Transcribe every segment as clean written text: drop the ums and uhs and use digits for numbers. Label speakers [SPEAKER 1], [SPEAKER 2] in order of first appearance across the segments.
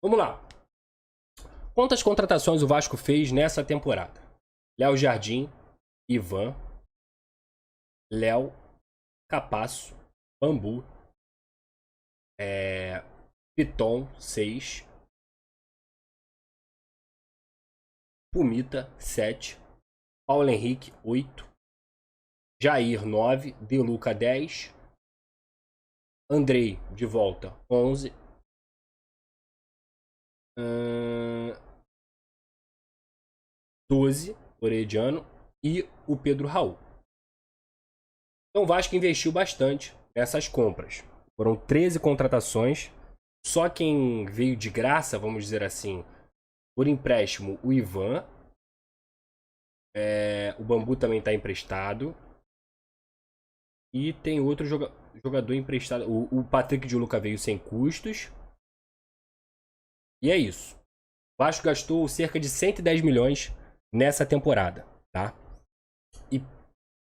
[SPEAKER 1] Vamos lá. Quantas contratações o Vasco fez nessa temporada? Léo Jardim, Ivan, Léo, Capasso, Bambu, Piton, 6, Pumita, 7, Paulo Henrique, 8, Jair, 9, De Luca, 10, Andrei, de volta, 11, 12, Orediano e o Pedro Raul. Então o Vasco investiu bastante nessas compras. Foram 13 contratações. Só quem veio de graça, vamos dizer assim, por empréstimo, o Ivan. O Bambu também está emprestado. E tem outro jogador emprestado. O Patrick de Luca veio sem custos. E é isso. O Vasco gastou cerca de 110 milhões nessa temporada, tá? E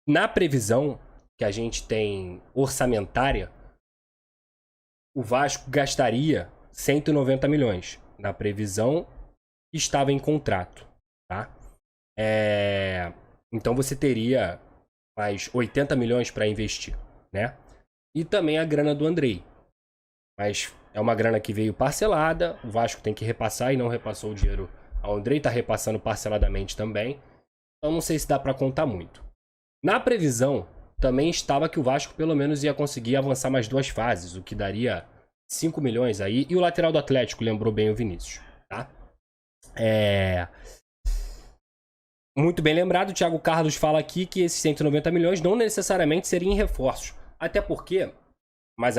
[SPEAKER 1] na previsão que a gente tem orçamentária, o Vasco gastaria 190 milhões na previsão que estava em contrato, tá? Então você teria mais 80 milhões para investir, né? E também a grana do Andrei. Mas é uma grana que veio parcelada, o Vasco tem que repassar e não repassou o dinheiro. O Andrei tá repassando parceladamente também. Então não sei se dá para contar muito. Na previsão, também estava que o Vasco pelo menos ia conseguir avançar mais 2 fases, o que daria 5 milhões aí. E o lateral do Atlético lembrou bem o Vinícius, tá? Muito bem lembrado, o Thiago Carlos fala aqui que esses 190 milhões não necessariamente seriam em reforços. Até porque, mas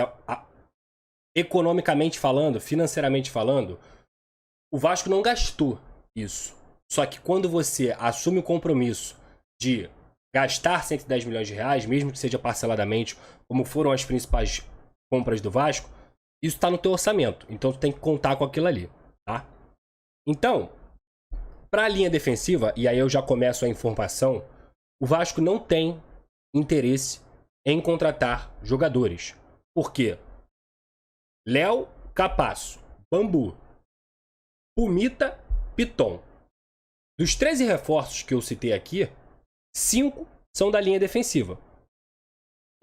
[SPEAKER 1] economicamente falando, financeiramente falando, o Vasco não gastou isso. Só que quando você assume o compromisso de gastar 110 milhões de reais, mesmo que seja parceladamente, como foram as principais compras do Vasco, isso está no teu orçamento. Então tu tem que contar com aquilo ali, tá? Então, para a linha defensiva, e aí eu já começo a informação, o Vasco não tem interesse em contratar jogadores. Por quê? Léo, Capasso, Bambu, Pumita, Piton. Dos 13 reforços que eu citei aqui, 5 são da linha defensiva.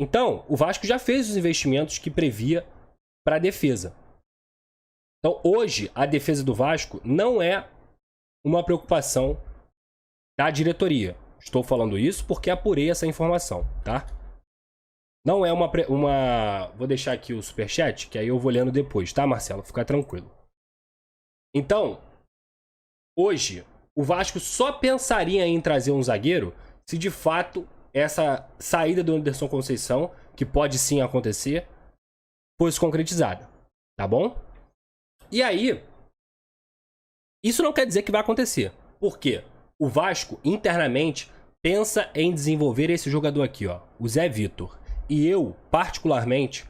[SPEAKER 1] Então, o Vasco já fez os investimentos que previa para a defesa. Então, hoje, a defesa do Vasco não é uma preocupação da diretoria. Estou falando isso porque apurei essa informação, tá? Não é uma... Vou deixar aqui o superchat, que aí eu vou lendo depois, tá, Marcelo? Fica tranquilo. Então, hoje, o Vasco só pensaria em trazer um zagueiro se de fato essa saída do Anderson Conceição, que pode sim acontecer, fosse concretizada, tá bom? E aí, isso não quer dizer que vai acontecer. Por quê? O Vasco, internamente, pensa em desenvolver esse jogador aqui, ó, o Zé Vitor. E eu, particularmente,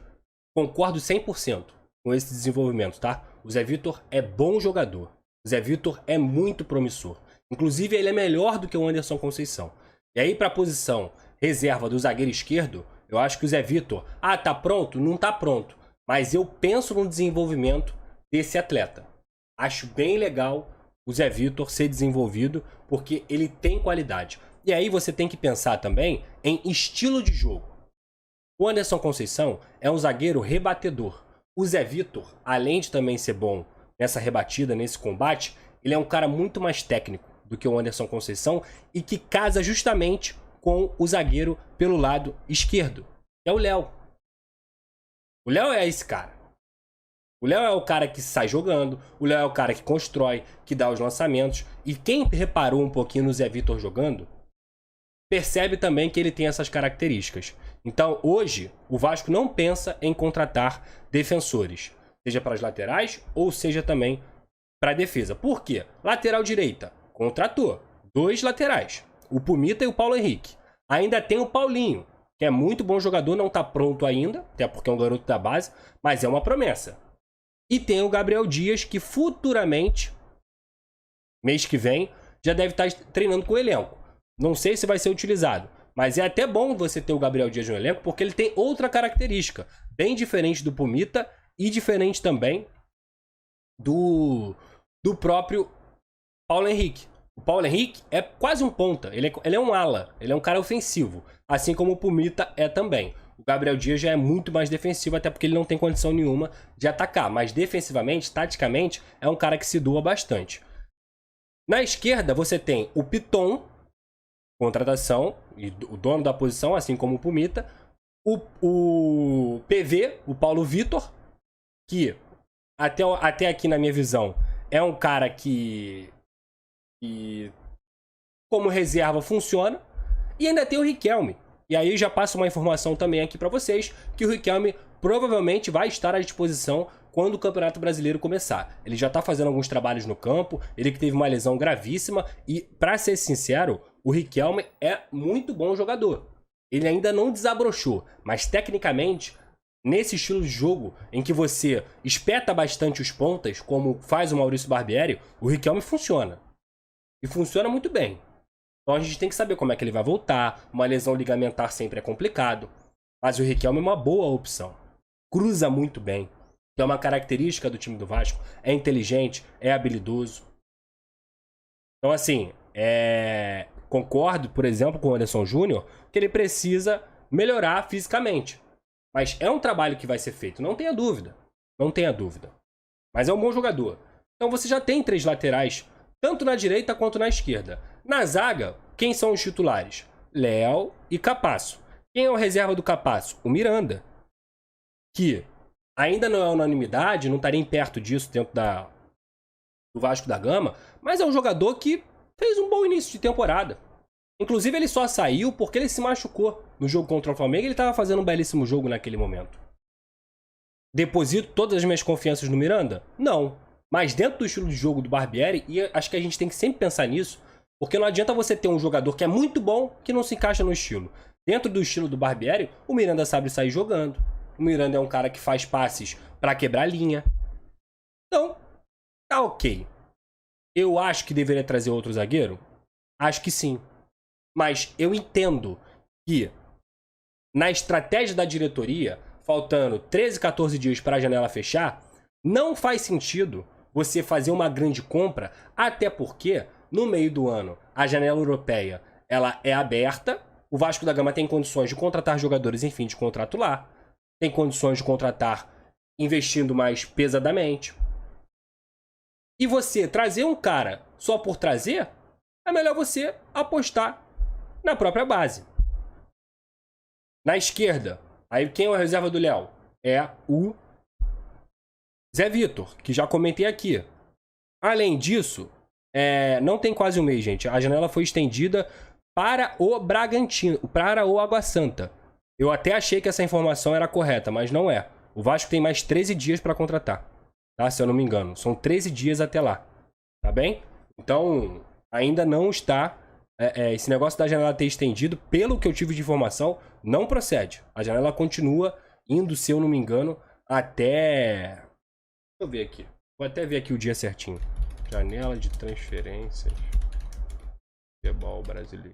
[SPEAKER 1] concordo 100% com esse desenvolvimento, tá? O Zé Vitor é bom jogador. O Zé Vitor é muito promissor. Inclusive, ele é melhor do que o Anderson Conceição. E aí, para a posição reserva do zagueiro esquerdo, eu acho que o Zé Vitor... Ah, tá pronto? Não tá pronto. Mas eu penso no desenvolvimento desse atleta. Acho bem legal o Zé Vitor ser desenvolvido, porque ele tem qualidade. E aí você tem que pensar também em estilo de jogo. O Anderson Conceição é um zagueiro rebatedor. O Zé Vitor, além de também ser bom nessa rebatida, nesse combate, ele é um cara muito mais técnico do que o Anderson Conceição e que casa justamente com o zagueiro pelo lado esquerdo. É o Léo. O Léo é esse cara. O Léo é o cara que sai jogando, o Léo é o cara que constrói, que dá os lançamentos. E quem reparou um pouquinho no Zé Vitor jogando, percebe também que ele tem essas características. Então, hoje, o Vasco não pensa em contratar defensores, seja para as laterais ou seja também para a defesa. Por quê? Lateral direita, contratou 2 laterais, o Pumita e o Paulo Henrique. Ainda tem o Paulinho, que é muito bom jogador, não está pronto ainda, até porque é um garoto da base, mas é uma promessa. E tem o Gabriel Dias, que futuramente, mês que vem, já deve estar treinando com o elenco. Não sei se vai ser utilizado, mas é até bom você ter o Gabriel Dias no elenco, porque ele tem outra característica, bem diferente do Pumita e diferente também do próprio Paulo Henrique. O Paulo Henrique é quase um ponta, ele é um ala, ele é um cara ofensivo, assim como o Pumita é também. O Gabriel Dias já é muito mais defensivo, até porque ele não tem condição nenhuma de atacar, mas defensivamente, taticamente, é um cara que se doa bastante. Na esquerda, você tem o Piton, contratação, e o dono da posição, assim como o Pumita, o PV, o Paulo Vitor, que até aqui na minha visão é um cara que como reserva funciona, e ainda tem o Riquelme. E aí já passo uma informação também aqui para vocês, que o Riquelme provavelmente vai estar à disposição quando o Campeonato Brasileiro começar. Ele já tá fazendo alguns trabalhos no campo, ele que teve uma lesão gravíssima, e para ser sincero, o Riquelme é muito bom jogador. Ele ainda não desabrochou, mas tecnicamente, nesse estilo de jogo em que você espeta bastante os pontas, como faz o Maurício Barbieri, o Riquelme funciona. E funciona muito bem. Então a gente tem que saber como é que ele vai voltar. Uma lesão ligamentar sempre é complicado. Mas o Riquelme é uma boa opção. Cruza muito bem. Que é uma característica do time do Vasco. É inteligente, é habilidoso. Então assim, concordo, por exemplo, com o Anderson Júnior, que ele precisa melhorar fisicamente. Mas é um trabalho que vai ser feito, não tenha dúvida. Não tenha dúvida. Mas é um bom jogador. Então você já tem 3 laterais, tanto na direita quanto na esquerda. Na zaga, quem são os titulares? Léo e Capasso. Quem é o reserva do Capasso? O Miranda. Que ainda não é unanimidade, não estaria perto disso dentro do Vasco da Gama, mas é um jogador que fez um bom início de temporada. Inclusive ele só saiu porque ele se machucou no jogo contra o Flamengo e ele estava fazendo um belíssimo jogo naquele momento. Deposito todas as minhas confianças no Miranda? Não. Mas dentro do estilo de jogo do Barbieri, e acho que a gente tem que sempre pensar nisso, porque não adianta você ter um jogador que é muito bom que não se encaixa no estilo. Dentro do estilo do Barbieri, o Miranda sabe sair jogando. O Miranda é um cara que faz passes para quebrar linha. Então, tá ok. Eu acho que deveria trazer outro zagueiro? Acho que sim. Mas eu entendo que na estratégia da diretoria, faltando 13, 14 dias para a janela fechar, não faz sentido você fazer uma grande compra, até porque no meio do ano a janela europeia ela é aberta, o Vasco da Gama tem condições de contratar jogadores em fim de contrato lá, tem condições de contratar investindo mais pesadamente. E você trazer um cara só por trazer, é melhor você apostar na própria base. Na esquerda, aí quem é a reserva do Léo? É o Zé Vitor, que já comentei aqui. Além disso, não tem quase um mês, gente. A janela foi estendida para o Bragantino, para o Água Santa. Eu até achei que essa informação era correta, mas não é. O Vasco tem mais 13 dias para contratar, tá? Se eu não me engano. São 13 dias até lá, tá bem? Então, ainda não está... esse negócio da janela ter estendido, pelo que eu tive de informação, não procede. A janela continua indo, se eu não me engano, até... Deixa eu ver aqui. Vou até ver aqui o dia certinho. Janela de transferências. Futebol brasileiro.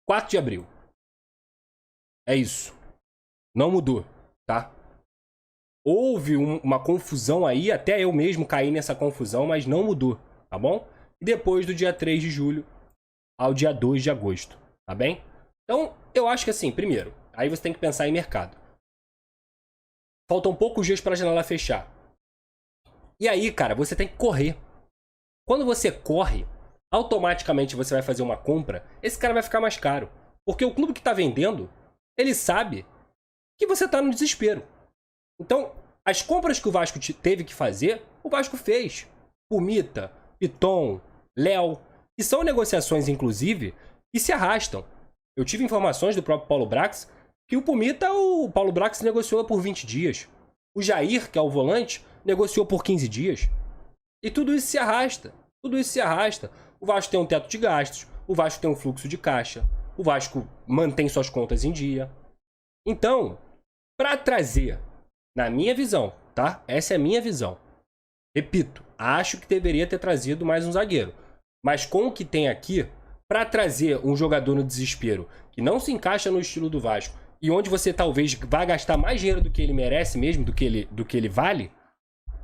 [SPEAKER 1] (4 de abril). É isso. Não mudou, tá? Houve uma confusão aí, até eu mesmo caí nessa confusão, mas não mudou, tá bom? E depois do dia 3 de julho ao dia 2 de agosto, tá bem? Então, eu acho que assim, primeiro, aí você tem que pensar em mercado. Faltam poucos dias para a janela fechar. E aí, cara, você tem que correr. Quando você corre, automaticamente você vai fazer uma compra, esse cara vai ficar mais caro. Porque o clube que tá vendendo, ele sabe que você tá no desespero. Então, as compras que o Vasco teve que fazer, o Vasco fez. Pumita, Piton, Léo, que são negociações, inclusive, que se arrastam. Eu tive informações do próprio Paulo Brax que o Pumita, o Paulo Brax negociou por 20 dias. O Jair, que é o volante, negociou por 15 dias. E tudo isso se arrasta. Tudo isso se arrasta. O Vasco tem um teto de gastos, o Vasco tem um fluxo de caixa, o Vasco mantém suas contas em dia. Então, para trazer, na minha visão, tá? Essa é a minha visão. Repito, acho que deveria ter trazido mais um zagueiro. mas com o que tem aqui, para trazer um jogador no desespero que não se encaixa no estilo do Vasco e onde você talvez vá gastar mais dinheiro do que ele merece mesmo, do que ele vale,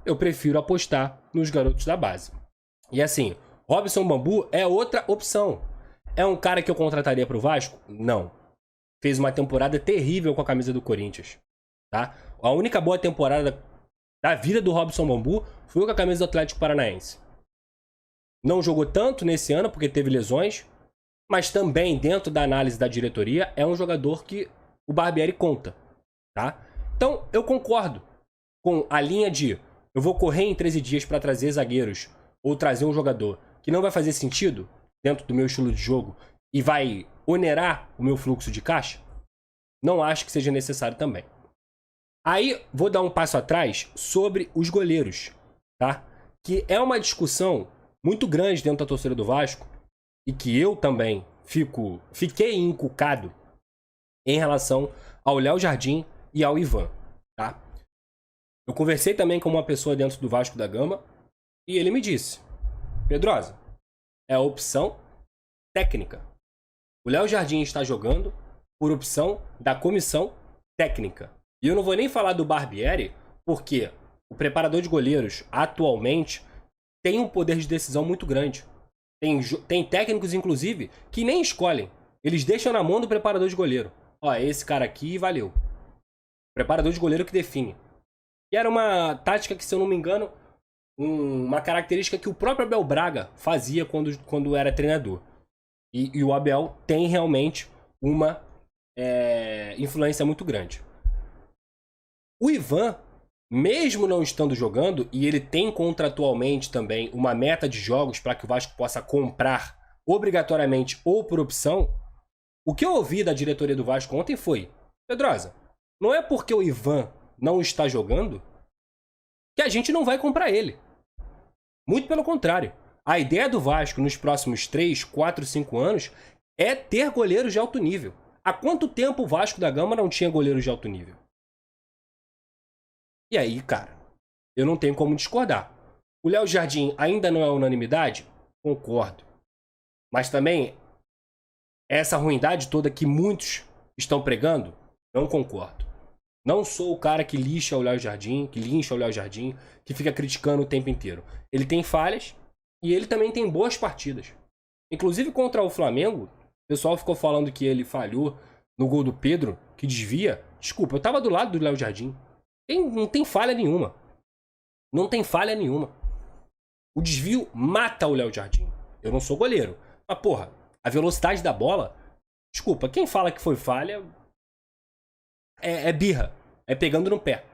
[SPEAKER 1] eu prefiro apostar nos garotos da base. E assim, Robson Bambu é outra opção. É um cara que eu contrataria pro Vasco? Não. Fez uma temporada terrível com a camisa do Corinthians, tá? A única boa temporada da vida do Robson Bambu foi com a camisa do Atlético Paranaense. Não jogou tanto nesse ano porque teve lesões, mas também dentro da análise da diretoria é um jogador que o Barbieri conta, tá? Então eu concordo com a linha de eu vou correr em 13 dias para trazer zagueiros ou trazer um jogador que não vai fazer sentido dentro do meu estilo de jogo e vai onerar o meu fluxo de caixa. Não acho que seja necessário também. Aí vou dar um passo atrás sobre os goleiros, tá? Que é uma discussão muito grande dentro da torcida do Vasco e que eu também fiquei encucado em relação ao Léo Jardim e ao Ivan, tá? Eu conversei também com uma pessoa dentro do Vasco da Gama e ele me disse: Pedrosa, é a opção técnica. O Léo Jardim está jogando por opção da comissão técnica. E eu não vou nem falar do Barbieri, porque o preparador de goleiros atualmente tem um poder de decisão muito grande. Tem técnicos, inclusive, que nem escolhem. Eles deixam na mão do preparador de goleiro. Ó, esse cara aqui, valeu. Preparador de goleiro que define. E era uma tática que, se eu não me engano, uma característica que o próprio Abel Braga fazia quando era treinador. E o Abel tem realmente uma influência muito grande. O Ivan, mesmo não estando jogando, e ele tem contratualmente também uma meta de jogos para que o Vasco possa comprar obrigatoriamente ou por opção, o que eu ouvi da diretoria do Vasco ontem foi: Pedrosa, não é porque o Ivan não está jogando que a gente não vai comprar ele. Muito pelo contrário. A ideia do Vasco nos próximos 3, 4, 5 anos é ter goleiros de alto nível. Há quanto tempo o Vasco da Gama não tinha goleiros de alto nível? E aí, cara, eu não tenho como discordar. O Léo Jardim ainda não é unanimidade? Concordo. Mas também, essa ruindade toda que muitos estão pregando, não concordo. Não sou o cara que lixa o Léo Jardim, que fica criticando o tempo inteiro. Ele tem falhas e ele também tem boas partidas. Inclusive contra o Flamengo, o pessoal ficou falando que ele falhou no gol do Pedro, que desvia. Desculpa, eu tava do lado do Léo Jardim. Não tem falha nenhuma. Não tem falha nenhuma. O desvio mata o Léo Jardim. Eu não sou goleiro. Mas, porra, a velocidade da bola... Desculpa, quem fala que foi falha é birra. É pegando no pé.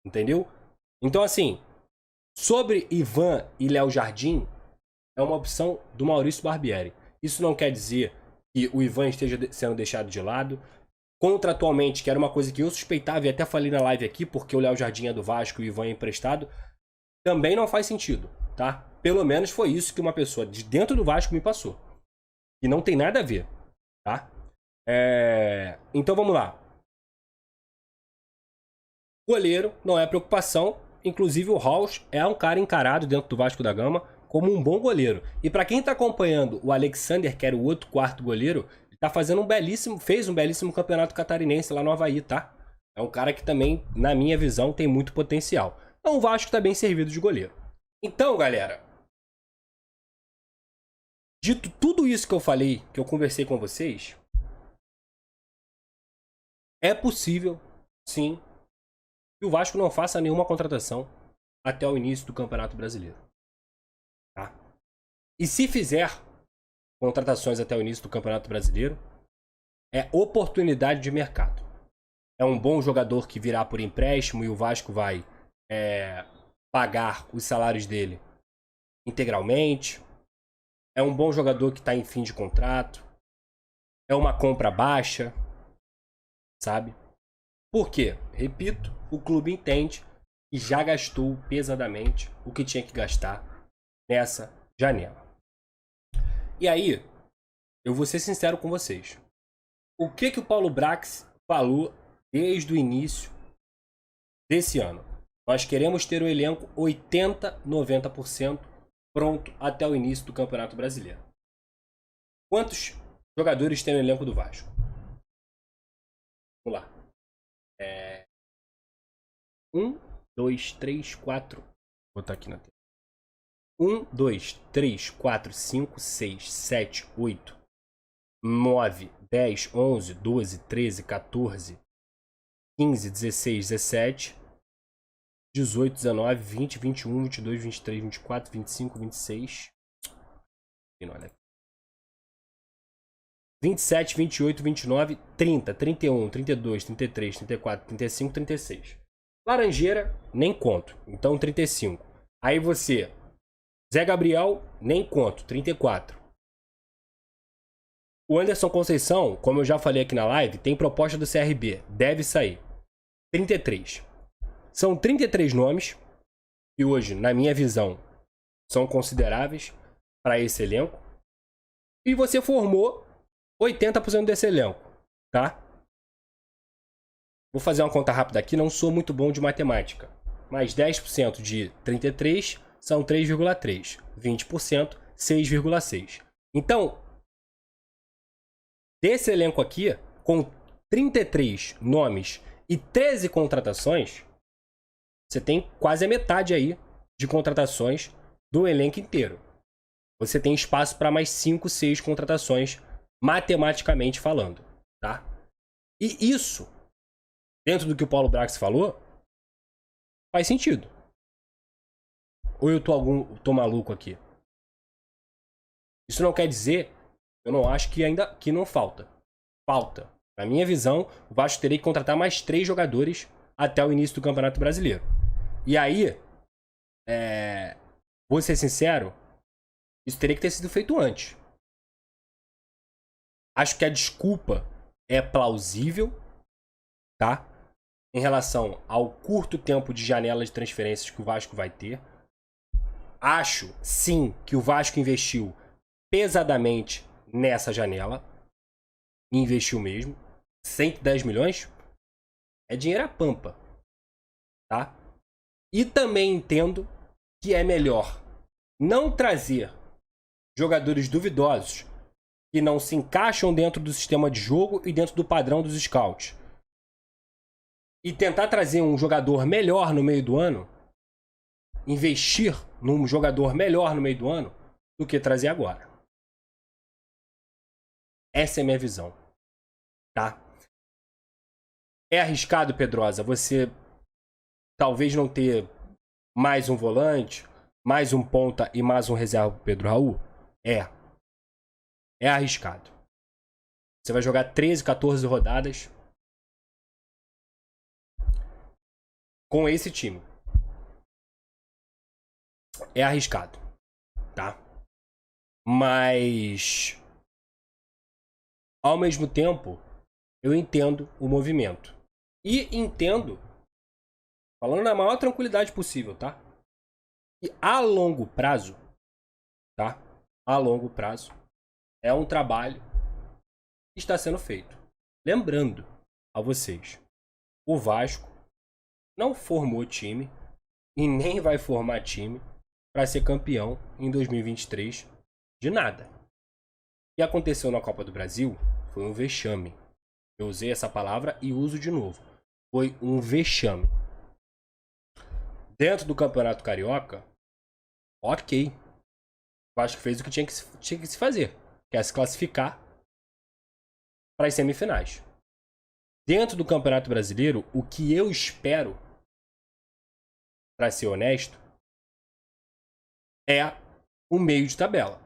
[SPEAKER 1] Entendeu? Então, assim, sobre Ivan e Léo Jardim, é uma opção do Maurício Barbieri. Isso não quer dizer que o Ivan esteja sendo deixado de lado. Contratualmente, que era uma coisa que eu suspeitava e até falei na live aqui, porque o Léo Jardim é do Vasco e o Ivan é emprestado, também não faz sentido, tá? Pelo menos foi isso que uma pessoa de dentro do Vasco me passou. E não tem nada a ver, tá? Então vamos lá. Goleiro não é preocupação. Inclusive o Raus é um cara encarado dentro do Vasco da Gama como um bom goleiro. E para quem tá acompanhando o Alexander, que era o outro quarto goleiro, tá fazendo fez um belíssimo campeonato catarinense lá no Avaí, tá? É um cara que também, na minha visão, tem muito potencial. Então o Vasco tá bem servido de goleiro. Então, galera, dito tudo isso que eu falei, que eu conversei com vocês, é possível, sim, que o Vasco não faça nenhuma contratação até o início do Campeonato Brasileiro. Tá? E se fizer contratações até o início do Campeonato Brasileiro, é oportunidade de mercado. É um bom jogador que virá por empréstimo e o Vasco vai pagar os salários dele integralmente. É um bom jogador que está em fim de contrato. É uma compra baixa, sabe? Por quê? Repito, o clube entende e já gastou pesadamente o que tinha que gastar nessa janela. E aí, eu vou ser sincero com vocês. O que o Paulo Brax falou desde o início desse ano? Nós queremos ter o elenco 80, 90% pronto até o início do Campeonato Brasileiro. Quantos jogadores tem no elenco do Vasco? Vamos lá. 1, 2, 3, 4. Vou botar aqui na tela. 1, 2, 3, 4, 5, 6, 7, 8, 9, 10, 11, 12, 13, 14, 15, 16, 17, 18, 19, 20, 21, 22, 23, 24, 25, 26. Olha. 27, 28, 29, 30, 31, 32, 33, 34, 35, 36. Laranjeira, nem conto. Então, 35. Aí você... Zé Gabriel, nem conto. 34. O Anderson Conceição, como eu já falei aqui na live, tem proposta do CRB. Deve sair. 33. São 33 nomes que hoje, na minha visão, são consideráveis para esse elenco. E você formou 80% desse elenco, tá? Vou fazer uma conta rápida aqui, não sou muito bom de matemática. Mas 10% de 33 são 3,3. 20%, 6,6. Então, desse elenco aqui, com 33 nomes e 13 contratações, você tem quase a metade aí de contratações do elenco inteiro. Você tem espaço para mais 5, 6 contratações, matematicamente falando, tá? E isso, dentro do que o Paulo Brax falou, faz sentido. Ou eu tô maluco aqui? Isso não quer dizer, eu não acho que não falta. Falta. Na minha visão, o Vasco teria que contratar mais 3 jogadores até o início do Campeonato Brasileiro. E aí, vou ser sincero, isso teria que ter sido feito antes. Acho que a desculpa é plausível, tá? Em relação ao curto tempo de janela de transferências que o Vasco vai ter. Acho, sim, que o Vasco investiu pesadamente nessa janela. Investiu mesmo. 110 milhões é dinheiro à pampa, tá? E também entendo que é melhor não trazer jogadores duvidosos que não se encaixam dentro do sistema de jogo e dentro do padrão dos scouts. E tentar trazer um jogador melhor no meio do ano, investir num jogador melhor no meio do ano, do que trazer agora. Essa é a minha visão, tá? É arriscado, Pedrosa, você talvez não ter mais um volante, mais um ponta e mais um reserva pro Pedro Raul? É arriscado. Você vai jogar 13, 14 rodadas com esse time. É arriscado, tá? Mas, ao mesmo tempo, eu entendo o movimento. E entendo, falando na maior tranquilidade possível, tá? E a longo prazo, tá? A longo prazo, é um trabalho que está sendo feito. Lembrando a vocês, o Vasco não formou time e nem vai formar time para ser campeão em 2023 de nada. O que aconteceu na Copa do Brasil foi um vexame. Eu usei essa palavra e uso de novo. Foi um vexame. Dentro do Campeonato Carioca, ok. O Vasco fez o que tinha que se fazer, que é se classificar para as semifinais. Dentro do Campeonato Brasileiro, o que eu espero, para ser honesto, é um meio de tabela.